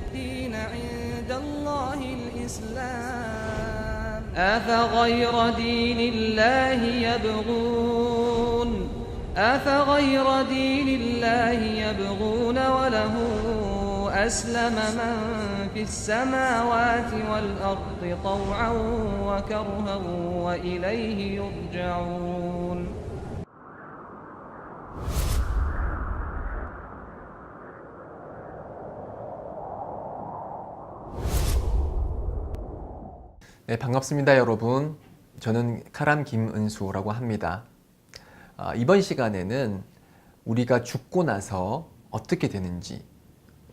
الدين عند الله الإسلام أفغير دين الله يبغون وله أسلم من في السماوات والأرض طوعا وكرها وإليه يرجعون. 네, 반갑습니다, 여러분. 저는 카람 김은수라고 합니다. 이번 시간에는 우리가 죽고 나서 어떻게 되는지,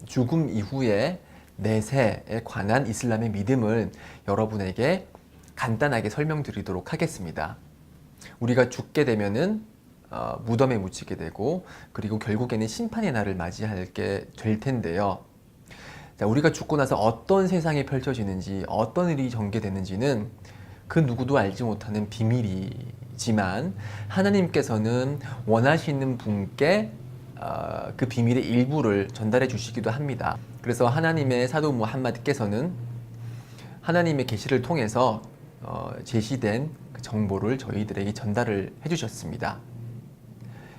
죽음 이후의 내세에 관한 이슬람의 믿음을 여러분에게 간단하게 설명드리도록 하겠습니다. 우리가 죽게 되면은 무덤에 묻히게 되고, 그리고 결국에는 심판의 날을 맞이하게 될 텐데요. 자, 우리가 죽고 나서 어떤 세상이 펼쳐지는지, 어떤 일이 전개되는지는 그 누구도 알지 못하는 비밀이지만, 하나님께서는 원하시는 분께 그 비밀의 일부를 전달해 주시기도 합니다. 그래서 하나님의 사도 무함마드께서는 하나님의 계시를 통해서 제시된 그 정보를 저희들에게 전달을 해주셨습니다.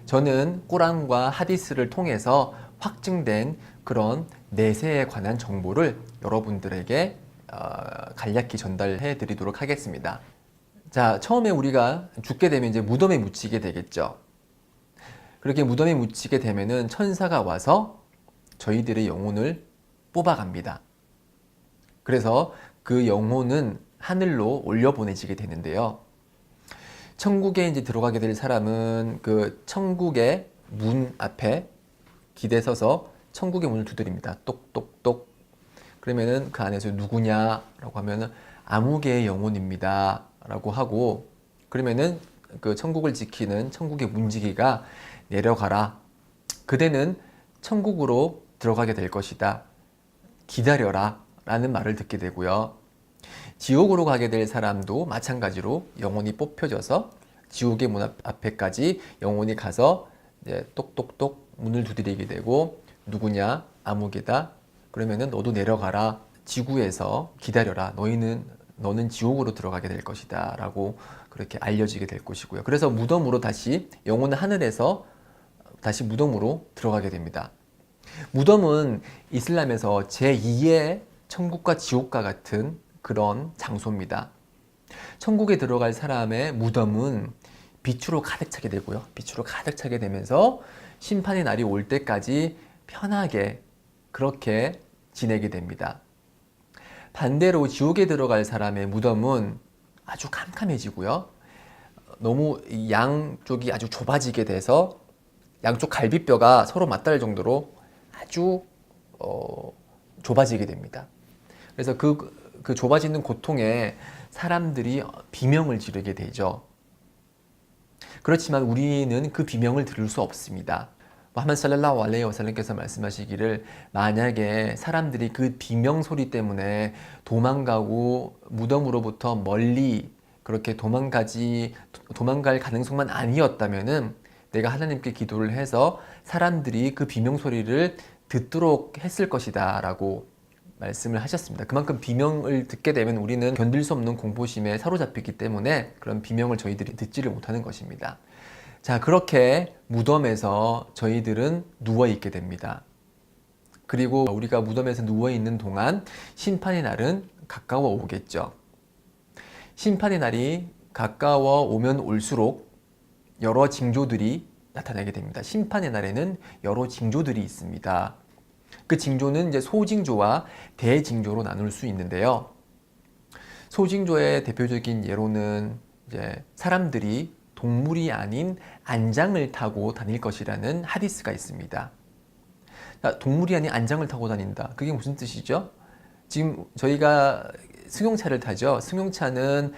저는 꾸란과 하디스를 통해서 확증된 그런 내세에 관한 정보를 여러분들에게 간략히 전달해 드리도록 하겠습니다. 자, 처음에 우리가 죽게 되면 이제 무덤에 묻히게 되겠죠. 그렇게 무덤에 묻히게 되면은 천사가 와서 저희들의 영혼을 뽑아갑니다. 그래서 그 영혼은 하늘로 올려보내지게 되는데요. 천국에 이제 들어가게 될 사람은 그 천국의 문 앞에 기대서서 천국의 문을 두드립니다. 똑똑똑. 그러면은 그 안에서 누구냐라고 하면은 아무개의 영혼입니다 라고 하고, 그러면은 그 천국을 지키는 천국의 문지기가 내려가라. 그대는 천국으로 들어가게 될 것이다. 기다려라 라는 말을 듣게 되고요. 지옥으로 가게 될 사람도 마찬가지로 영혼이 뽑혀져서 지옥의 문 앞에까지 영혼이 가서 이제 똑똑똑 문을 두드리게 되고, 누구냐? 아무개다. 그러면은 너도 내려가라. 지구에서 기다려라. 너는 지옥으로 들어가게 될 것이다 라고 그렇게 알려지게 될 것이고요. 그래서 무덤으로 다시, 영혼은 하늘에서 다시 무덤으로 들어가게 됩니다. 무덤은 이슬람에서 제2의 천국과 지옥과 같은 그런 장소입니다. 천국에 들어갈 사람의 무덤은 빛으로 가득 차게 되고요. 빛으로 가득 차게 되면서 심판의 날이 올 때까지 편하게 그렇게 지내게 됩니다. 반대로 지옥에 들어갈 사람의 무덤은 아주 캄캄해지고요. 너무 양쪽이 아주 좁아지게 돼서 양쪽 갈비뼈가 서로 맞닿을 정도로 아주 좁아지게 됩니다. 그래서 그 좁아지는 고통에 사람들이 비명을 지르게 되죠. 그렇지만 우리는 그 비명을 들을 수 없습니다. 무함마드 살랄라후 알레이히 와살람께서 말씀하시기를, 만약에 사람들이 그 비명 소리 때문에 도망가고 무덤으로부터 멀리 그렇게 도망갈 가능성만 아니었다면은 내가 하나님께 기도를 해서 사람들이 그 비명 소리를 듣도록 했을 것이다 라고 말씀을 하셨습니다. 그만큼 비명을 듣게 되면 우리는 견딜 수 없는 공포심에 사로잡히기 때문에 그런 비명을 저희들이 듣지를 못하는 것입니다. 자, 그렇게 무덤에서 저희들은 누워있게 됩니다. 그리고 우리가 무덤에서 누워있는 동안 심판의 날은 가까워 오겠죠. 심판의 날이 가까워 오면 올수록 여러 징조들이 나타나게 됩니다. 심판의 날에는 여러 징조들이 있습니다. 그 징조는 이제 소징조와 대징조로 나눌 수 있는데요. 소징조의 대표적인 예로는 이제 사람들이 동물이 아닌 안장을 타고 다닐 것이라는 하디스가 있습니다. 자, 동물이 아닌 안장을 타고 다닌다. 그게 무슨 뜻이죠? 지금 저희가 승용차를 타죠. 승용차는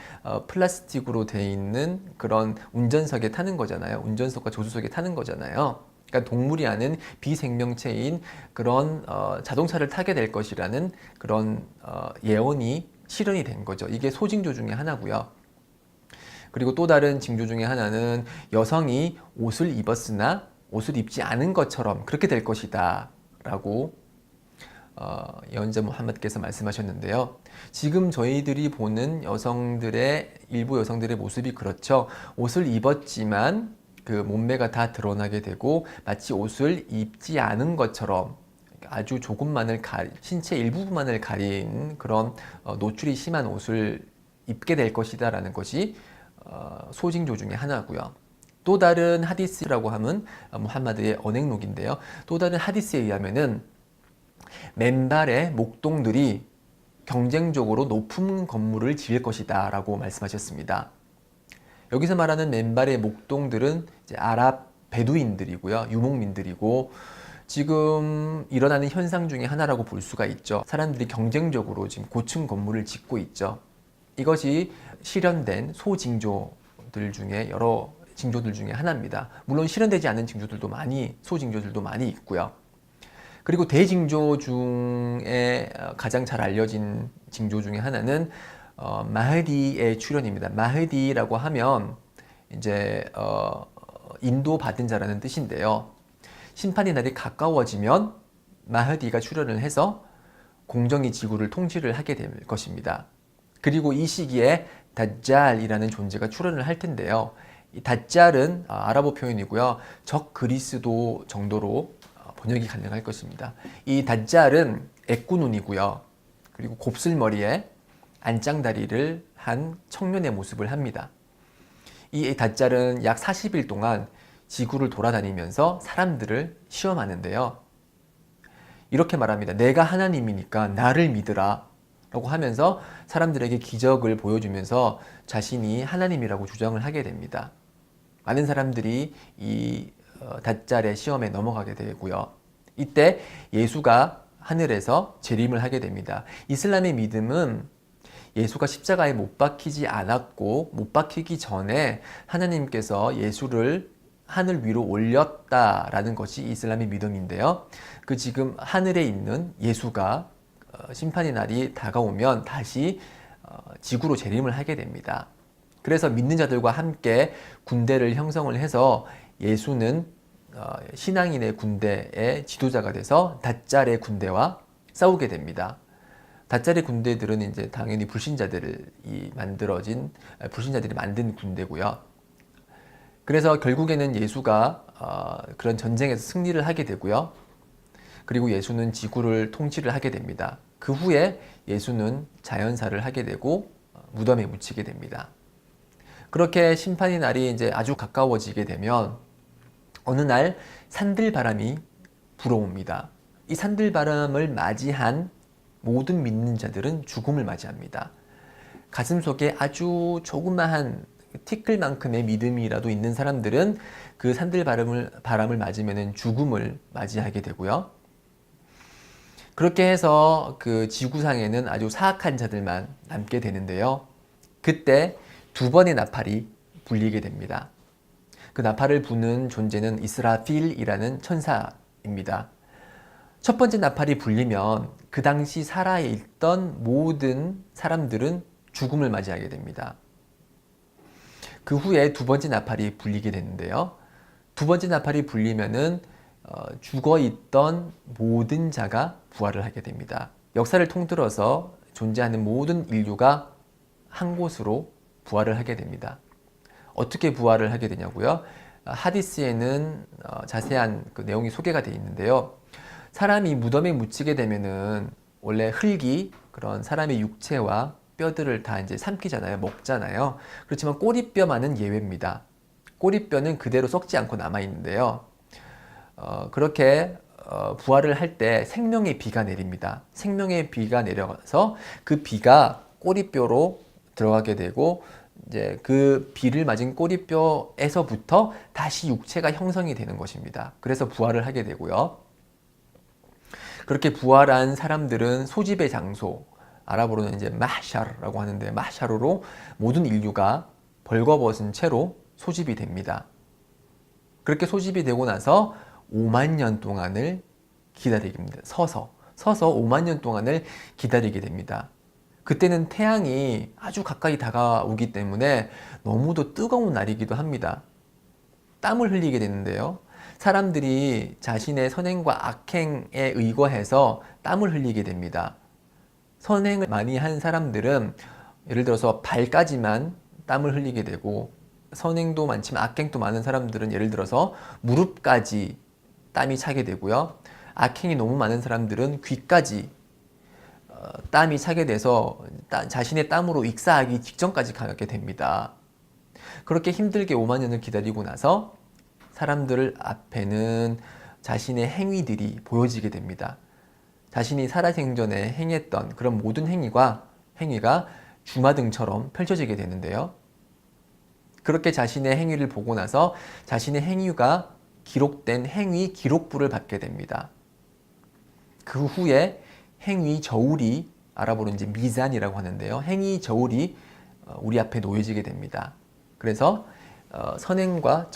플라스틱으로 되어 있는 그런 운전석에 타는 거잖아요. 운전석과 조수석에 타는 거잖아요. 그러니까 동물이 아닌 비생명체인 그런 자동차를 타게 될 것이라는 그런 예언이 실현이 된 거죠. 이게 소징조 중에 하나고요. 그리고 또 다른 징조 중에 하나는 여성이 옷을 입었으나 옷을 입지 않은 것처럼 그렇게 될 것이다 라고 예언자 무함마드께서 말씀하셨는데요. 지금 저희들이 보는 일부 여성들의 모습이 그렇죠. 옷을 입었지만 그 몸매가 다 드러나게 되고 마치 옷을 입지 않은 것처럼 아주 조금만을 신체 일부분만을 가린 그런 노출이 심한 옷을 입게 될 것이다 라는 것이 소징조 중에 하나고요. 또 다른 하디스라고 하면 무함마드의 언행록인데요. 또 다른 하디스에 의하면은 맨발의 목동들이 경쟁적으로 높은 건물을 지을 것이다 라고 말씀하셨습니다. 여기서 말하는 맨발의 목동들은 이제 아랍 베두인들이고요. 유목민들이고 지금 일어나는 현상 중에 하나라고 볼 수가 있죠. 사람들이 경쟁적으로 지금 고층 건물을 짓고 있죠. 이것이 실현된 소징조들 중에 여러 징조들 중에 하나입니다. 물론 실현되지 않은 소징조들도 많이 있고요. 그리고 대징조 중에 가장 잘 알려진 징조 중에 하나는 마흐디의 출현입니다. 마흐디라고 하면 이제 인도 받은 자라는 뜻인데요. 심판의 날이 가까워지면 마흐디가 출현을 해서 공정히 지구를 통치를 하게 될 것입니다. 그리고 이 시기에 다잘이라는 존재가 출현을 할 텐데요. 이 다잘은 아랍어 표현이고요. 적 그리스도 정도로 번역이 가능할 것입니다. 이 다잘은 애꾸눈이고요. 그리고 곱슬머리에 안짱다리를 한 청년의 모습을 합니다. 이 다잘은 약 40일 동안 지구를 돌아다니면서 사람들을 시험하는데요. 이렇게 말합니다. 내가 하나님이니까 나를 믿으라 라고 하면서 사람들에게 기적을 보여주면서 자신이 하나님이라고 주장을 하게 됩니다. 많은 사람들이 이 다잘의 시험에 넘어가게 되고요. 이때 예수가 하늘에서 재림을 하게 됩니다. 이슬람의 믿음은 예수가 십자가에 못 박히지 않았고 못 박히기 전에 하나님께서 예수를 하늘 위로 올렸다라는 것이 이슬람의 믿음인데요. 그 지금 하늘에 있는 예수가 심판의 날이 다가오면 다시 지구로 재림을 하게 됩니다. 그래서 믿는 자들과 함께 군대를 형성을 해서 예수는 신앙인의 군대의 지도자가 돼서 다잘의 군대와 싸우게 됩니다. 다잘의 군대들은 이제 당연히 불신자들이 만든 군대고요. 그래서 결국에는 예수가 그런 전쟁에서 승리를 하게 되고요. 그리고 예수는 지구를 통치를 하게 됩니다. 그 후에 예수는 자연사를 하게 되고 무덤에 묻히게 됩니다. 그렇게 심판의 날이 이제 아주 가까워지게 되면 어느 날 산들바람이 불어옵니다. 이 산들바람을 맞이한 모든 믿는 자들은 죽음을 맞이합니다. 가슴 속에 아주 조그마한 티끌만큼의 믿음이라도 있는 사람들은 그 산들바람을 맞으면 죽음을 맞이하게 되고요. 그렇게 해서 그 지구상에는 아주 사악한 자들만 남게 되는데요. 그때 두 번의 나팔이 불리게 됩니다. 그 나팔을 부는 존재는 이스라필이라는 천사입니다. 첫 번째 나팔이 불리면 그 당시 살아있던 모든 사람들은 죽음을 맞이하게 됩니다. 그 후에 두 번째 나팔이 불리게 되는데요. 두 번째 나팔이 불리면은 죽어있던 모든 자가 부활을 하게 됩니다. 역사를 통틀어서 존재하는 모든 인류가 한 곳으로 부활을 하게 됩니다. 어떻게 부활을 하게 되냐고요? 하디스에는 자세한 그 내용이 소개가 되어 있는데요. 사람이 무덤에 묻히게 되면은 원래 흙이 그런 사람의 육체와 뼈들을 다 이제 삼키잖아요. 먹잖아요. 그렇지만 꼬리뼈만은 예외입니다. 꼬리뼈는 그대로 썩지 않고 남아 있는데요. 그렇게 부활을 할 때 생명의 비가 내립니다. 생명의 비가 내려서 그 비가 꼬리뼈로 들어가게 되고 이제 그 비를 맞은 꼬리뼈에서부터 다시 육체가 형성이 되는 것입니다. 그래서 부활을 하게 되고요. 그렇게 부활한 사람들은 소집의 장소, 아랍어로는 이제 마샤르라고 하는데 마샤르로 모든 인류가 벌거벗은 채로 소집이 됩니다. 그렇게 소집이 되고 나서 5만 년 동안을 기다리게 됩니다. 서서 5만 년 동안을 기다리게 됩니다. 그때는 태양이 아주 가까이 다가오기 때문에 너무도 뜨거운 날이기도 합니다. 땀을 흘리게 되는데요. 사람들이 자신의 선행과 악행에 의거해서 땀을 흘리게 됩니다. 선행을 많이 한 사람들은 예를 들어서 발까지만 땀을 흘리게 되고, 선행도 많지만 악행도 많은 사람들은 예를 들어서 무릎까지 땀이 차게 되고요. 악행이 너무 많은 사람들은 귀까지 땀이 차게 돼서 자신의 땀으로 익사하기 직전까지 가게 됩니다. 그렇게 힘들게 5만 년을 기다리고 나서 사람들 앞에는 자신의 행위들이 보여지게 됩니다. 자신이 살아생전에 행했던 그런 모든 행위가 주마등처럼 펼쳐지게 되는데요. 그렇게 자신의 행위를 보고 나서 자신의 행위가 기록된 행위 기록부를 받게 됩니다. 그 후에 행위 저울이, 아랍어로 이제 미잔이라고 하는데요. 행위 저울이 우리 앞에 놓여지게 됩니다. 그래서 선행과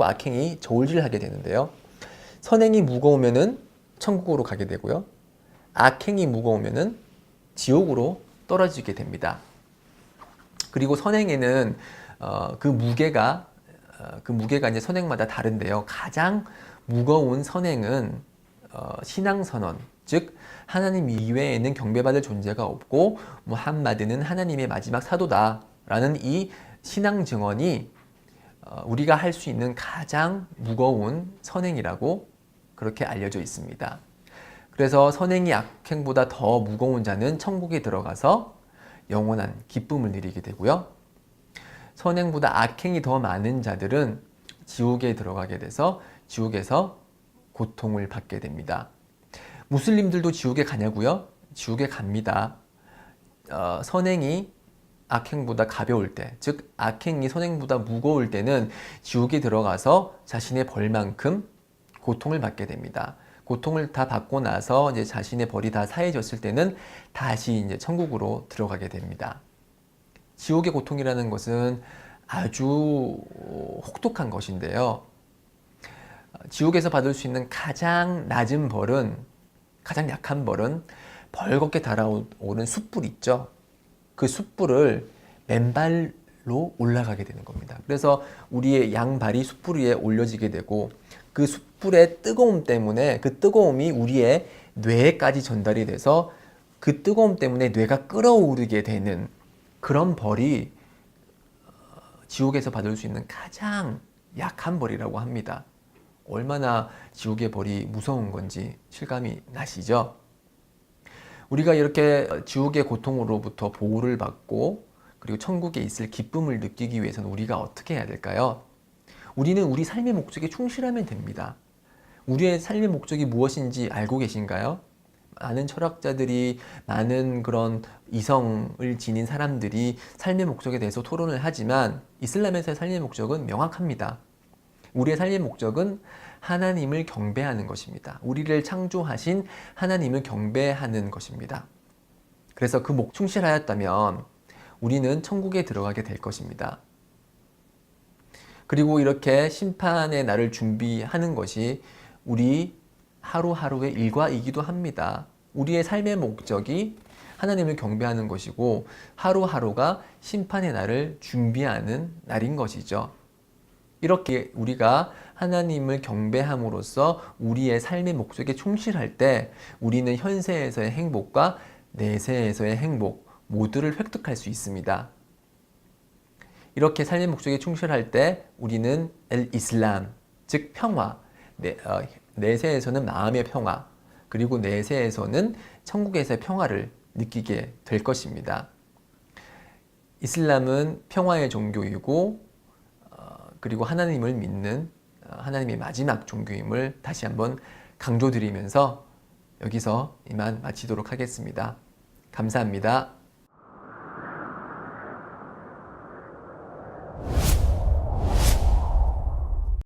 악행이 저울질하게 되는데요. 선행이 무거우면은 천국으로 가게 되고요. 악행이 무거우면은 지옥으로 떨어지게 됩니다. 그리고 선행에는 그 무게가 이제 선행마다 다른데요. 가장 무거운 선행은 신앙선언, 즉 하나님 이외에는 경배받을 존재가 없고 무함마드는 하나님의 마지막 사도다라는 이 신앙 증언이 우리가 할 수 있는 가장 무거운 선행이라고 그렇게 알려져 있습니다. 그래서 선행이 악행보다 더 무거운 자는 천국에 들어가서 영원한 기쁨을 누리게 되고요. 선행보다 악행이 더 많은 자들은 지옥에 들어가게 돼서 지옥에서 고통을 받게 됩니다. 무슬림들도 지옥에 가냐고요? 지옥에 갑니다. 선행이 악행보다 가벼울 때, 즉 악행이 선행보다 무거울 때는 지옥에 들어가서 자신의 벌만큼 고통을 받게 됩니다. 고통을 다 받고 나서 이제 자신의 벌이 다 사해졌을 때는 다시 이제 천국으로 들어가게 됩니다. 지옥의 고통이라는 것은 아주 혹독한 것인데요. 지옥에서 받을 수 있는 가장 낮은 벌은, 가장 약한 벌은 벌겋게 달아오른 숯불 있죠. 그 숯불을 맨발로 올라가게 되는 겁니다. 그래서 우리의 양발이 숯불 위에 올려지게 되고, 그 숯불의 뜨거움 때문에 그 뜨거움이 우리의 뇌에까지 전달이 돼서 그 뜨거움 때문에 뇌가 끓어오르게 되는 그런 벌이 지옥에서 받을 수 있는 가장 약한 벌이라고 합니다. 얼마나 지옥의 벌이 무서운 건지 실감이 나시죠? 우리가 이렇게 지옥의 고통으로부터 보호를 받고 그리고 천국에 있을 기쁨을 느끼기 위해서는 우리가 어떻게 해야 될까요? 우리는 우리 삶의 목적에 충실하면 됩니다. 우리의 삶의 목적이 무엇인지 알고 계신가요? 많은 철학자들이, 많은 그런 이성을 지닌 사람들이 삶의 목적에 대해서 토론을 하지만 이슬람에서의 삶의 목적은 명확합니다. 우리의 삶의 목적은 하나님을 경배하는 것입니다. 우리를 창조하신 하나님을 경배하는 것입니다. 그래서 그 목 충실하였다면 우리는 천국에 들어가게 될 것입니다. 그리고 이렇게 심판의 날을 준비하는 것이 우리 하루하루의 일과이기도 합니다. 우리의 삶의 목적이 하나님을 경배하는 것이고 하루하루가 심판의 날을 준비하는 날인 것이죠. 이렇게 우리가 하나님을 경배함으로써 우리의 삶의 목적에 충실할 때 우리는 현세에서의 행복과 내세에서의 행복 모두를 획득할 수 있습니다. 이렇게 삶의 목적에 충실할 때 우리는 이슬람, 즉 평화, 내세에서는 마음의 평화, 그리고 내세에서는 천국에서의 평화를 느끼게 될 것입니다. 이슬람은 평화의 종교이고 그리고 하나님을 믿는 하나님의 마지막 종교임을 다시 한번 강조드리면서 여기서 이만 마치도록 하겠습니다. 감사합니다.